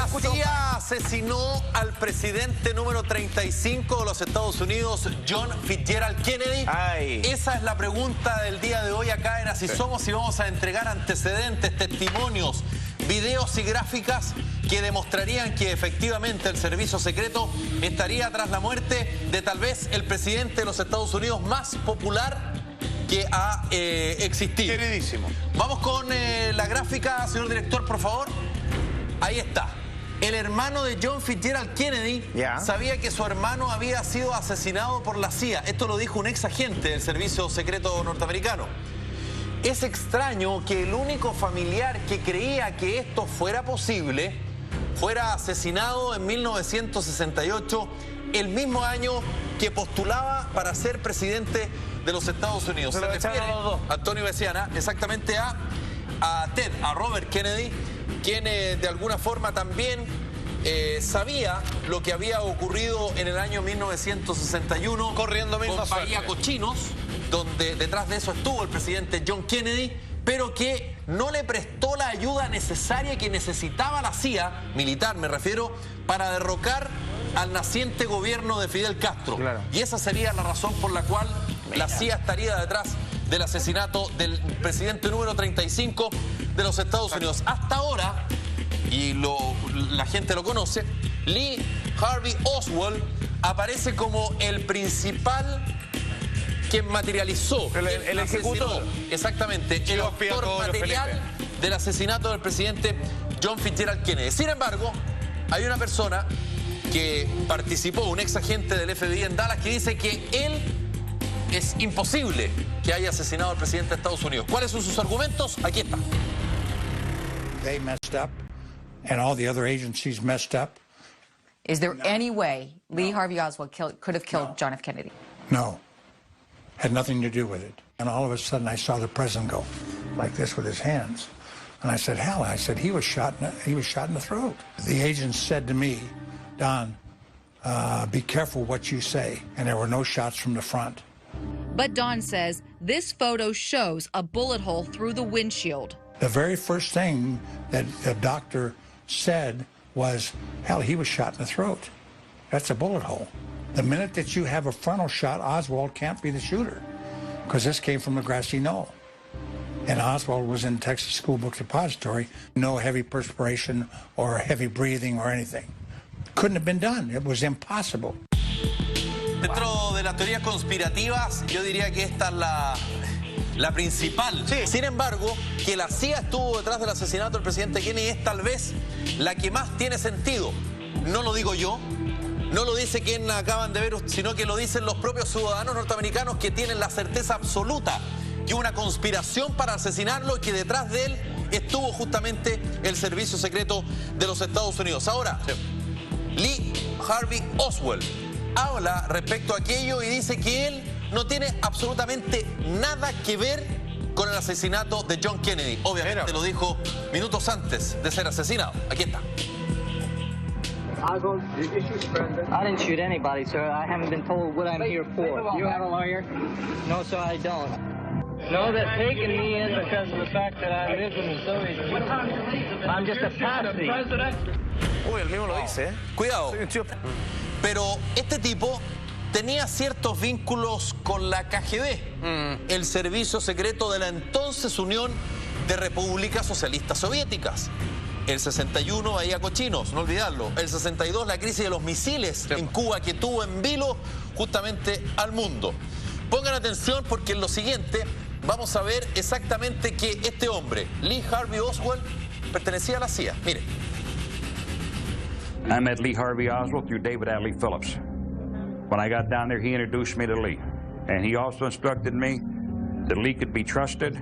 La CIA asesinó al presidente número 35 de los Estados Unidos, John Fitzgerald Kennedy. Esa es la pregunta del día de hoy acá en Así Somos, y vamos a entregar antecedentes, testimonios, videos y gráficas que demostrarían que efectivamente el servicio secreto estaría tras la muerte de tal vez el presidente de los Estados Unidos más popular que ha existido. Queridísimo. Vamos con la gráfica, señor director, por favor. Ahí está. El hermano de John Fitzgerald Kennedy sabía que su hermano había sido asesinado por la CIA. Esto lo dijo un ex agente del servicio secreto norteamericano. Es extraño que el único familiar que creía que esto fuera posible fuera asesinado en 1968, el mismo año que postulaba para ser presidente de los Estados Unidos. Se refiere, Antonio Veciana, exactamente a Ted, a Robert Kennedy, quien de alguna forma también sabía lo que había ocurrido en el año 1961 corriendo con Bahía Cochinos, donde detrás de eso estuvo el presidente John Kennedy, pero que no le prestó la ayuda necesaria que necesitaba la CIA, militar me refiero, para derrocar al naciente gobierno de Fidel Castro. Y esa sería la razón por la cual la CIA estaría detrás del asesinato del presidente número 35 de los Estados Unidos. Hasta ahora, y la gente lo conoce, Lee Harvey Oswald aparece como el principal quien materializó, el ejecutor. Exactamente, el autor material del asesinato del presidente John Fitzgerald Kennedy. Sin embargo, hay una persona que participó, un ex agente del FBI en Dallas, que dice que él es imposible que haya asesinado al presidente de Estados Unidos. ¿Cuáles son sus argumentos? Aquí está. They messed up, and all the other agencies messed up. Is there any way Lee Harvey Oswald could have killed John F. Kennedy? No. Had nothing to do with it. And all of a sudden I saw the president go like this with his hands. And I said, hell, I said, he was shot in the throat. The agents said to me, Don, be careful what you say. And there were no shots from the front. But Don says this photo shows a bullet hole through the windshield. The very first thing that the doctor said was, hell, he was shot in the throat. That's a bullet hole. The minute that you have a frontal shot, Oswald can't be the shooter, because this came from the grassy knoll. And Oswald was in Texas School Book Depository, no heavy perspiration or heavy breathing or anything. Couldn't have been done. It was impossible. Dentro de las teorías conspirativas, yo diría que esta es la principal. Sin embargo, que la CIA estuvo detrás del asesinato del presidente Kennedy es tal vez la que más tiene sentido. No lo digo yo, no lo dice quien acaban de ver, sino que lo dicen los propios ciudadanos norteamericanos, que tienen la certeza absoluta que una conspiración para asesinarlo y que detrás de él estuvo justamente el servicio secreto de los Estados Unidos. Ahora, Lee Harvey Oswald habla respecto a aquello y dice que él no tiene absolutamente nada que ver con el asesinato de John Kennedy. Obviamente lo dijo minutos antes de ser asesinado. Aquí está. Oswald, did you shoot the president? I didn't shoot anybody, sir. I haven't been told what I'm here for. You have a lawyer? No, sir, I don't. No, they're taking me in because of the fact that I live in the Soviet Union. I'm just a patsy. Uy, el mismo lo dice, ¿eh? Cuidado. Pero este tipo tenía ciertos vínculos con la KGB, el servicio secreto de la entonces Unión de Repúblicas Socialistas Soviéticas. El 61, Bahía Cochinos, no olvidarlo. El 62, la crisis de los misiles en Cuba, que tuvo en vilo justamente al mundo. Pongan atención, porque en lo siguiente vamos a ver exactamente que este hombre, Lee Harvey Oswald, pertenecía a la CIA. Mire. I met Lee Harvey Oswald through David Adley Phillips. When I got down there, he introduced me to Lee. And he also instructed me that Lee could be trusted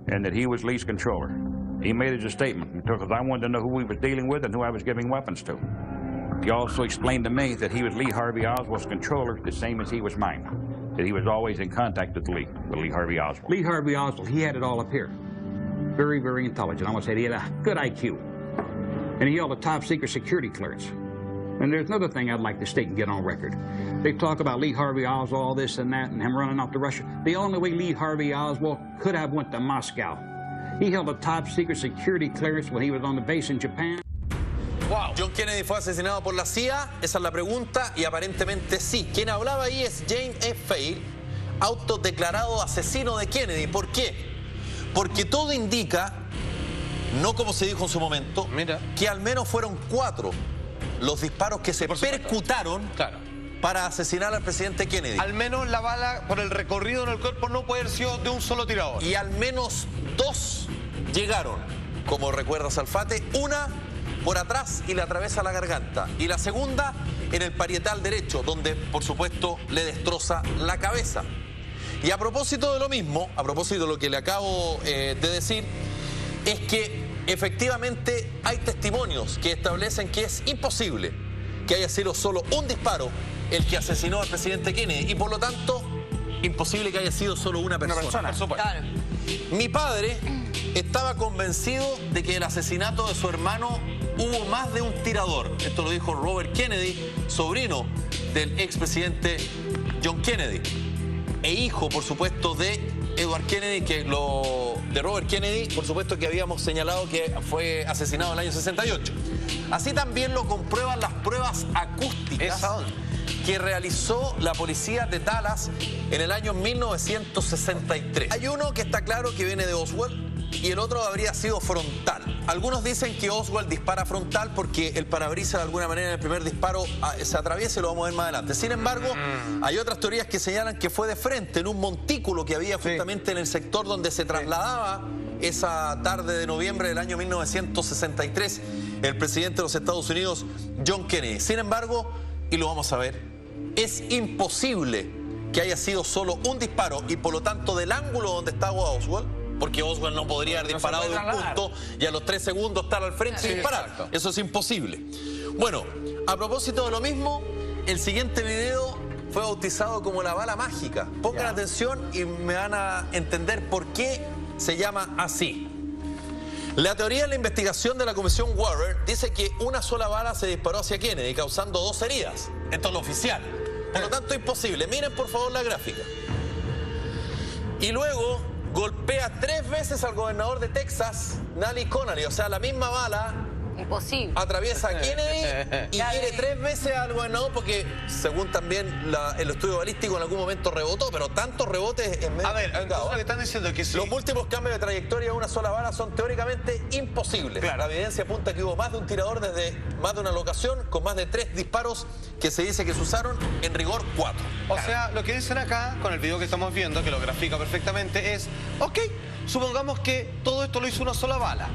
and that he was Lee's controller. He made it a statement because I wanted to know who we were dealing with and who I was giving weapons to. He also explained to me that he was Lee Harvey Oswald's controller, the same as he was mine. That he was always in contact with Lee Harvey Oswald. Lee Harvey Oswald, he had it all up here. Very, very intelligent. I want to say he had a good IQ. And he held a top secret security clearance. And there's another thing I'd like to state and get on record. They talk about Lee Harvey Oswald, all this and that, and him running off to Russia. The only way Lee Harvey Oswald could have went to Moscow. He held a top secret security clearance when he was on the base in Japan. Wow. ¿John Kennedy fue asesinado por la CIA? Esa es la pregunta, y aparentemente sí. Quien hablaba ahí es James F. Fail, autodeclarado asesino de Kennedy. ¿Por qué? Porque todo indica, no como se dijo en su momento, que al menos fueron 4 los disparos que se percutaron para asesinar al presidente Kennedy. Al menos la bala, por el recorrido en el cuerpo, no puede haber sido de un solo tirador. Y al menos 2 llegaron, como recuerda Salfate, una por atrás y le atraviesa la garganta, y la segunda en el parietal derecho, donde por supuesto le destroza la cabeza. Y a propósito de lo mismo, a propósito de lo que le acabo de decir, es que efectivamente hay testimonios que establecen que es imposible que haya sido solo un disparo el que asesinó al presidente Kennedy, y por lo tanto imposible que haya sido solo una persona. Claro. Mi padre estaba convencido de que el asesinato de su hermano hubo más de un tirador. Esto lo dijo Robert Kennedy, sobrino del expresidente John Kennedy e hijo, por supuesto, de Edward Kennedy, de Robert Kennedy, por supuesto, que habíamos señalado que fue asesinado en el año 68. Así también lo comprueban las pruebas acústicas que realizó la policía de Dallas en el año 1963. Hay uno que está claro que viene de Oswald y el otro habría sido frontal. Algunos dicen que Oswald dispara frontal porque el parabrisas de alguna manera en el primer disparo se atraviesa, y lo vamos a ver más adelante. Sin embargo, hay otras teorías que señalan que fue de frente, en un montículo que había justamente en el sector donde se trasladaba esa tarde de noviembre del año 1963 el presidente de los Estados Unidos, John Kennedy. Sin embargo, y lo vamos a ver, es imposible que haya sido solo un disparo, y por lo tanto del ángulo donde estaba Oswald, porque Oswald no podría haber disparado de un punto y a los 3 segundos estar al frente y disparar. Exacto. Eso es imposible. Bueno, a propósito de lo mismo, el siguiente video fue bautizado como la bala mágica. Pongan atención y me van a entender por qué se llama así. La teoría de la investigación de la Comisión Warren dice que una sola bala se disparó hacia Kennedy, causando 2 heridas. Esto es lo oficial. Por lo tanto, imposible. Miren, por favor, la gráfica. Y luego golpea 3 veces al gobernador de Texas, Nally Connally. O sea, la misma bala Imposible. atraviesa a Kennedy y hiere 3 veces al gobernador, porque según también el estudio balístico en algún momento rebotó, pero tantos rebotes en medio. A ver, entonces lo que están diciendo es que sí. Los múltiples cambios de trayectoria de una sola bala son teóricamente imposibles. Claro. La evidencia apunta que hubo más de un tirador desde más de una locación, con más de 3 disparos que se dice que se usaron, en rigor 4. O sea, lo que dicen acá, con el video que estamos viendo, que lo grafica perfectamente, es, ok, supongamos que todo esto lo hizo una sola bala.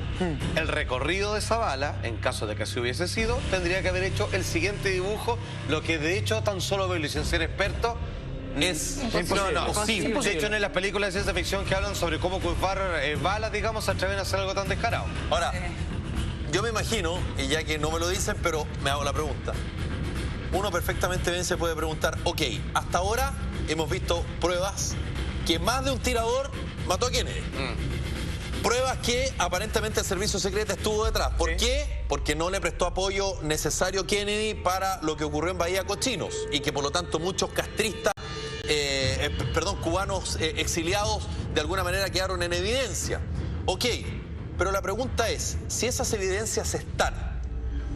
El recorrido de esa bala, en caso de que así hubiese sido, tendría que haber hecho el siguiente dibujo, lo que de hecho tan solo verlo y sin ser experto es imposible. De hecho, en las películas de ciencia ficción que hablan sobre cómo curvar balas, digamos, se atreven a hacer algo tan descarado. Ahora, yo me imagino, y ya que no me lo dicen, pero me hago la pregunta. Uno perfectamente bien se puede preguntar, ok, hasta ahora hemos visto pruebas que más de un tirador mató a Kennedy. Pruebas que aparentemente el servicio secreto estuvo detrás. ¿Por qué? Porque no le prestó apoyo necesario a Kennedy para lo que ocurrió en Bahía Cochinos, y que por lo tanto muchos castristas, cubanos exiliados, de alguna manera quedaron en evidencia. Ok, pero la pregunta es, si esas evidencias están,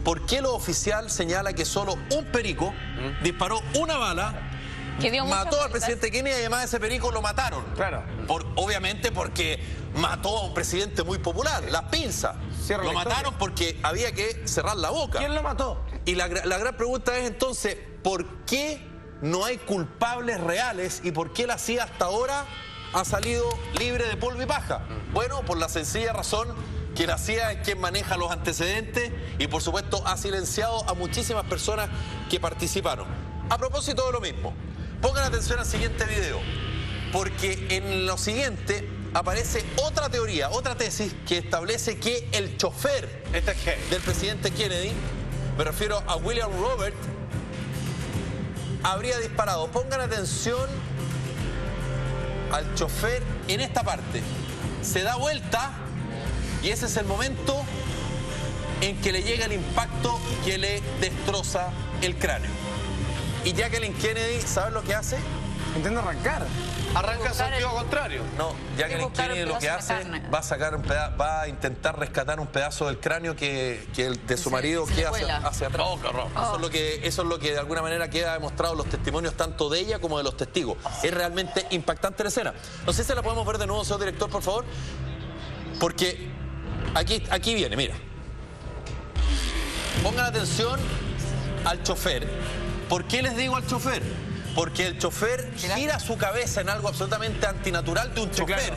¿por qué lo oficial señala que solo un perico disparó una bala, mató al presidente Kennedy, y además ese perico lo mataron? Claro. Obviamente porque mató a un presidente muy popular, las pinzas. Lo mataron porque había que cerrar la boca. ¿Quién lo mató? Y la gran pregunta es entonces, ¿por qué no hay culpables reales y por qué la CIA hasta ahora ha salido libre de polvo y paja? Bueno, por la sencilla razón que la CIA es quien maneja los antecedentes y por supuesto ha silenciado a muchísimas personas que participaron. A propósito de lo mismo, pongan atención al siguiente video, porque en lo siguiente aparece otra teoría, otra tesis que establece que el chofer del presidente Kennedy, me refiero a William Robert, habría disparado. Pongan atención al chofer en esta parte. Se da vuelta y ese es el momento en que le llega el impacto que le destroza el cráneo. Y Jacqueline Kennedy, ¿saben lo que hace? Intenta arrancar. Arranca en sentido contrario. No, Jacqueline Kennedy lo que hace va a intentar rescatar un pedazo del cráneo que el de su marido queda hacia atrás. Oh, qué horror. Eso es lo que de alguna manera queda demostrado en los testimonios tanto de ella como de los testigos. Es realmente impactante la escena. No sé si la podemos ver de nuevo, señor director, por favor. Porque aquí viene, mira. Pongan atención al chofer. ¿Por qué les digo al chofer? Porque el chofer gira su cabeza en algo absolutamente antinatural de un chofer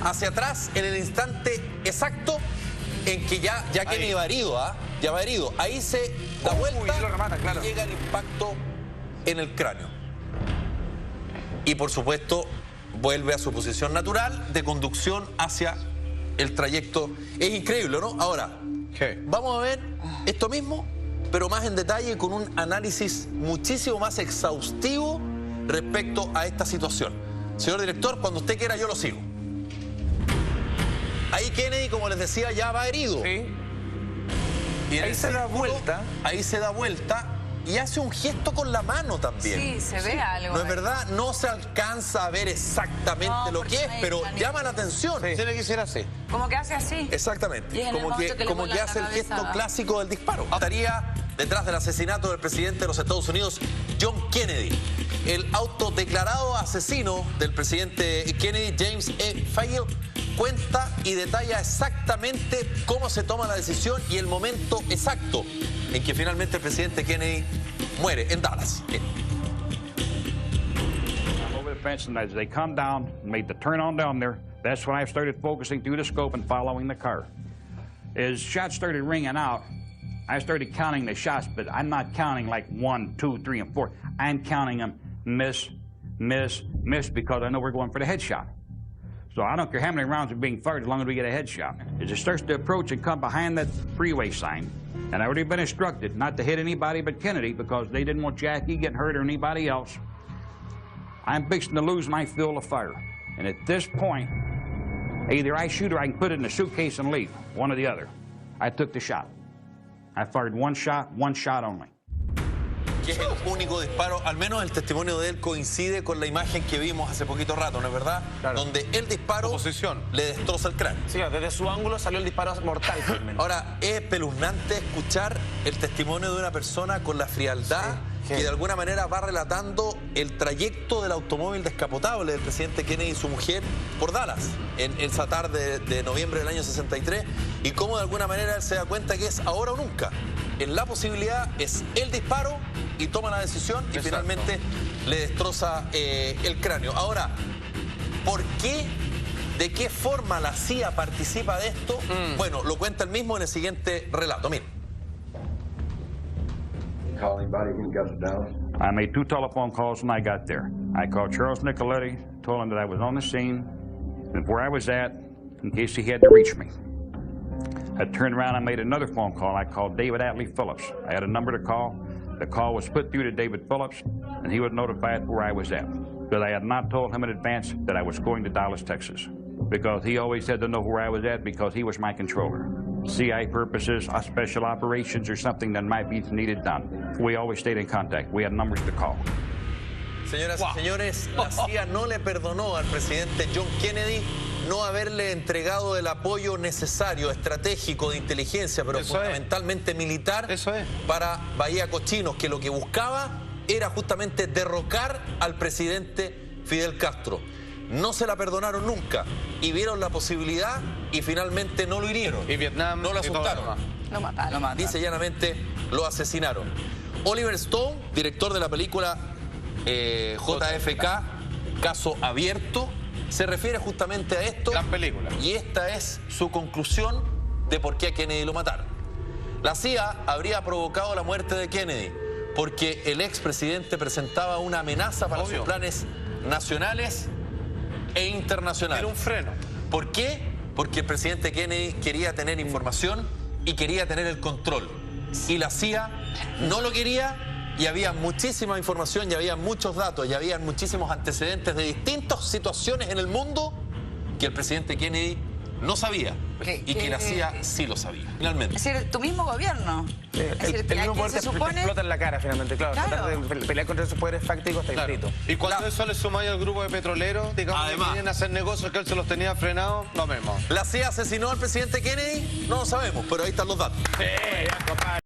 hacia atrás en el instante exacto en que ya Kennedy va herido, ya va herido. Ahí se da vuelta y llega el impacto en el cráneo. Y por supuesto vuelve a su posición natural de conducción hacia el trayecto. Es increíble, ¿no? Ahora, vamos a ver esto mismo, pero más en detalle, con un análisis muchísimo más exhaustivo respecto a esta situación. Señor director, cuando usted quiera yo lo sigo. Ahí Kennedy, como les decía, ya va herido. Sí. Y ahí se da vuelta. Ahí se da vuelta y hace un gesto con la mano también. Sí, se ve algo. No es verdad, no se alcanza a ver exactamente lo que es, pero llama la atención. Sí. Tiene que ser así. Como que hace así. Exactamente. Como que hace el gesto clásico del disparo. Estaría detrás del asesinato del presidente de los Estados Unidos, John Kennedy. El autodeclarado asesino del presidente Kennedy, James E. Fayil, cuenta y detalla exactamente cómo se toma la decisión y el momento exacto en que finalmente el presidente Kennedy muere en Dallas. Over the fence, and as they come down, made the turn on down there, that's when I started focusing through the scope and following the car. As shots started ringing out, I started counting the shots, but I'm not counting like 1, 2, 3, and 4. I'm counting them miss, miss, miss, because I know we're going for the headshot. So I don't care how many rounds are being fired as long as we get a headshot. As it starts to approach and come behind that freeway sign, and I've already been instructed not to hit anybody but Kennedy because they didn't want Jackie getting hurt or anybody else, I'm fixing to lose my field of fire. And at this point, either I shoot or I can put it in a suitcase and leave, one or the other. I took the shot. I fired one shot only. Que es el único disparo, al menos el testimonio de él coincide con la imagen que vimos hace poquito rato, ¿no es verdad? Claro. Donde el disparo le destroza el cráneo. Sí, desde su ángulo salió el disparo mortal. Ahora, es espeluznante escuchar el testimonio de una persona con la frialdad que de alguna manera va relatando el trayecto del automóvil descapotable del presidente Kennedy y su mujer por Dallas en esa tarde de noviembre del año 63 y cómo de alguna manera él se da cuenta que es ahora o nunca. En la posibilidad es el disparo y toma la decisión y finalmente le destroza el cráneo. Ahora, ¿por qué? ¿De qué forma la CIA participa de esto? Bueno, lo cuenta él mismo en el siguiente relato. Miren. Call anybody when you got to Dallas? I made 2 telephone calls when I got there. I called Charles Nicoletti, told him that I was on the scene and where I was at in case he had to reach me. I turned around and made another phone call. I called David Atlee Phillips. I had a number to call. The call was put through to David Phillips, and he was notified where I was at. Because I had not told him in advance that I was going to Dallas, Texas. Because he always had to know where I was at because he was my controller. CIA purposes, special operations, or something that might be needed done. We always stayed in contact. We had numbers to call. Señoras y señores, la CIA no le perdonó al presidente John Kennedy no haberle entregado el apoyo necesario, estratégico, de inteligencia, pero fundamentalmente militar, para Bahía Cochinos, que lo que buscaba era justamente derrocar al presidente Fidel Castro. No se la perdonaron nunca y vieron la posibilidad y finalmente no lo hirieron. Y Vietnam no lo asustaron. Lo mataron. Dice llanamente, lo asesinaron. Oliver Stone, director de la película JFK, Caso Abierto, se refiere justamente a esto. Gran película. Y esta es su conclusión de por qué a Kennedy lo mataron. La CIA habría provocado la muerte de Kennedy porque el expresidente presentaba una amenaza para sus planes nacionales e internacionales. Era un freno. ¿Por qué? Porque el presidente Kennedy quería tener información y quería tener el control. Y la CIA no lo quería. Y había muchísima información, y había muchos datos, y había muchísimos antecedentes de distintas situaciones en el mundo que el presidente Kennedy no sabía y que la CIA sí lo sabía. Finalmente. Es decir, tu mismo gobierno El mismo poder te explota en la cara, finalmente. Claro, tratar de pelear contra esos poderes fácticos está inscrito. Y cuando eso le sumáis al grupo de petroleros, digamos, Además, que vienen a hacer negocios que él se los tenía frenados, lo mismo. ¿La CIA asesinó al presidente Kennedy? No lo sabemos, pero ahí están los datos. Sí, compadre.